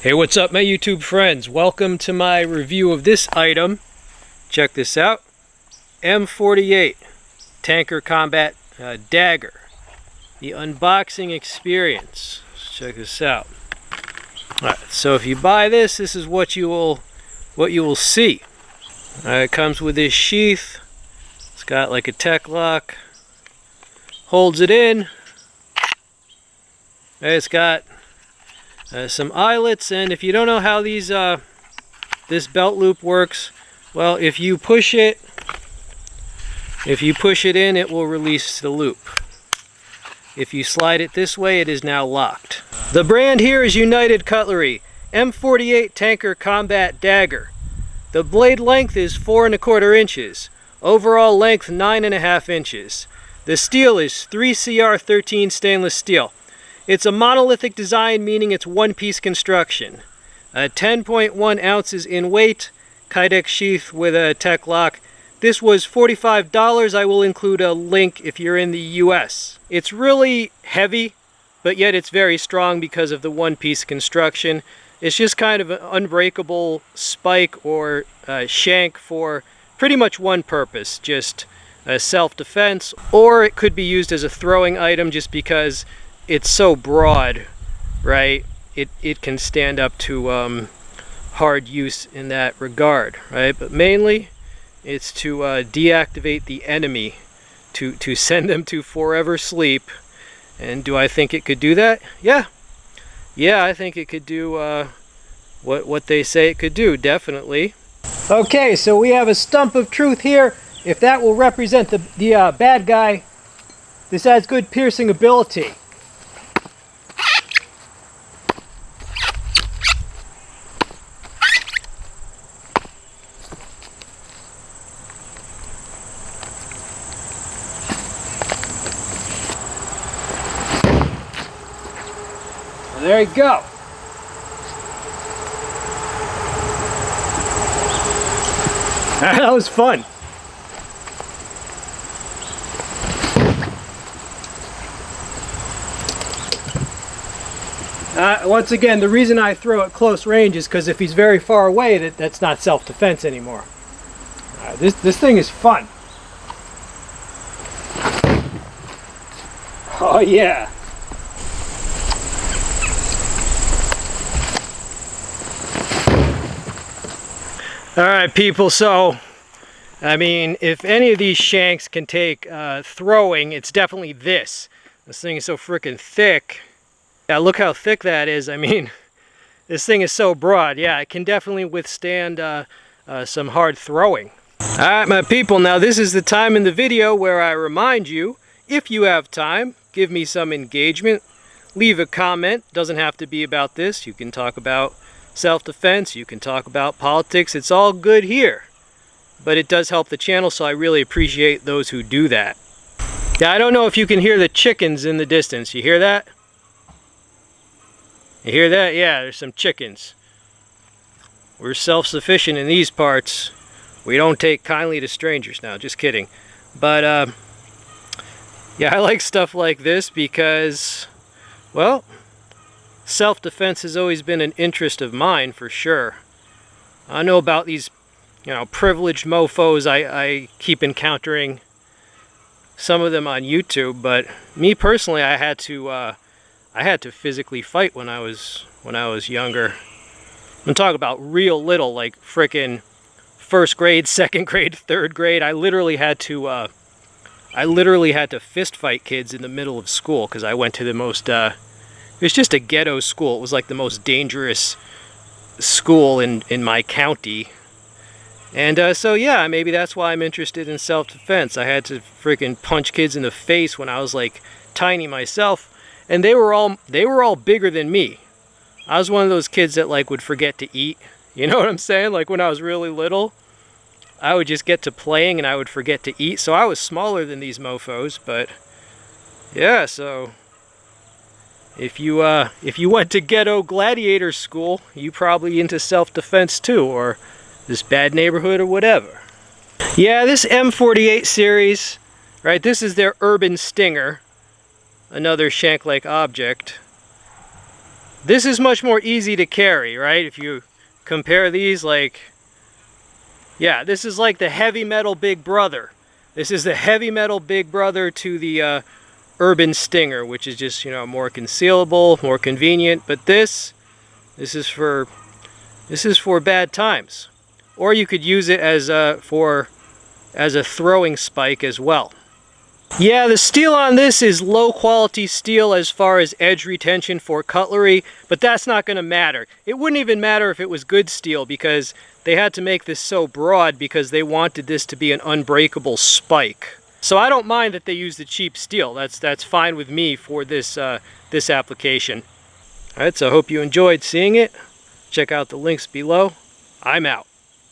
Hey, what's up, my YouTube friends? Welcome to my review of this item. Check this out. M48 Tanker Combat Dagger. The unboxing experience. Let's check this out. Alright, so if you buy this, this is what you will see. It comes with this sheath. It's got like a tech lock. Holds it in. It's got some eyelets, and if you don't know how these this belt loop works, well, if you push it in, it will release the loop. If you slide it this way, it is now locked. The brand here is United Cutlery, M48 Tanker Combat Dagger. The blade length is 4 1/4 inches. Overall length 9 1/2 inches. The steel is 3CR13 stainless steel. It's a monolithic design, meaning it's one-piece construction. 10.1 ounces in weight, Kydex sheath with a tech lock. This was $45. I will include a link if you're in the US. It's really heavy, but yet it's very strong because of the one-piece construction. It's just kind of an unbreakable spike or shank for pretty much one purpose, just self-defense, or it could be used as a throwing item just because it's so broad, right? It can stand up to hard use in that regard, right? But mainly it's to deactivate the enemy, to send them to forever sleep. And do I think it could do that? Yeah, I think it could do what they say it could do, definitely. Okay, so we have a stump of truth here. If that will represent the bad guy, this has good piercing ability. There you go. That was fun. Once again, the reason I throw at close range is because if he's very far away, that's not self-defense anymore. This thing is fun. Oh yeah. Alright people, so I mean, if any of these shanks can take throwing, it's definitely this. This thing is so freaking thick. Yeah, look how thick that is. I mean, this thing is so broad. Yeah, it can definitely withstand some hard throwing. Alright my people, now this is the time in the video where I remind you, if you have time, give me some engagement. Leave a comment. Doesn't have to be about this. You can talk about self-defense, you can talk about politics, it's all good here. But it does help the channel, so I really appreciate those who do that. Yeah, I don't know if you can hear the chickens in the distance. You hear that? You hear that? Yeah, there's some chickens. We're self-sufficient in these parts. We don't take kindly to strangers now, just kidding. But, yeah, I like stuff like this because, well, self-defense has always been an interest of mine, for sure. I know about these, privileged mofos I keep encountering, some of them on YouTube, but me personally, I had to physically fight when I was younger. I'm talking about real little, like frickin' first grade, second grade, third grade. I literally had to fist fight kids in the middle of school because I went to the most it was just a ghetto school. It was like the most dangerous school in my county. And so yeah, maybe that's why I'm interested in self-defense. I had to freaking punch kids in the face when I was like tiny myself, and they were all bigger than me. I was one of those kids that like would forget to eat. You know what I'm saying? Like when I was really little, I would just get to playing and I would forget to eat. So I was smaller than these mofos, but yeah, so if you went to Ghetto Gladiator school, you probably into self-defense too, or this bad neighborhood or whatever. Yeah, this M48 series, right, this is their Urban Stinger, another shank-like object. This is much more easy to carry, right? If you compare these, like, yeah, this is like the heavy metal big brother. This is the heavy metal big brother to the Urban Stinger, which is just, you know, more concealable, more convenient. But this is for bad times. Or you could use it as a throwing spike as well. Yeah, the steel on this is low quality steel as far as edge retention for cutlery, but that's not going to matter. It wouldn't even matter if it was good steel, because they had to make this so broad because they wanted this to be an unbreakable spike. So I don't mind that they use the cheap steel. That's fine with me for this this application. All right, so I hope you enjoyed seeing it. Check out the links below. I'm out.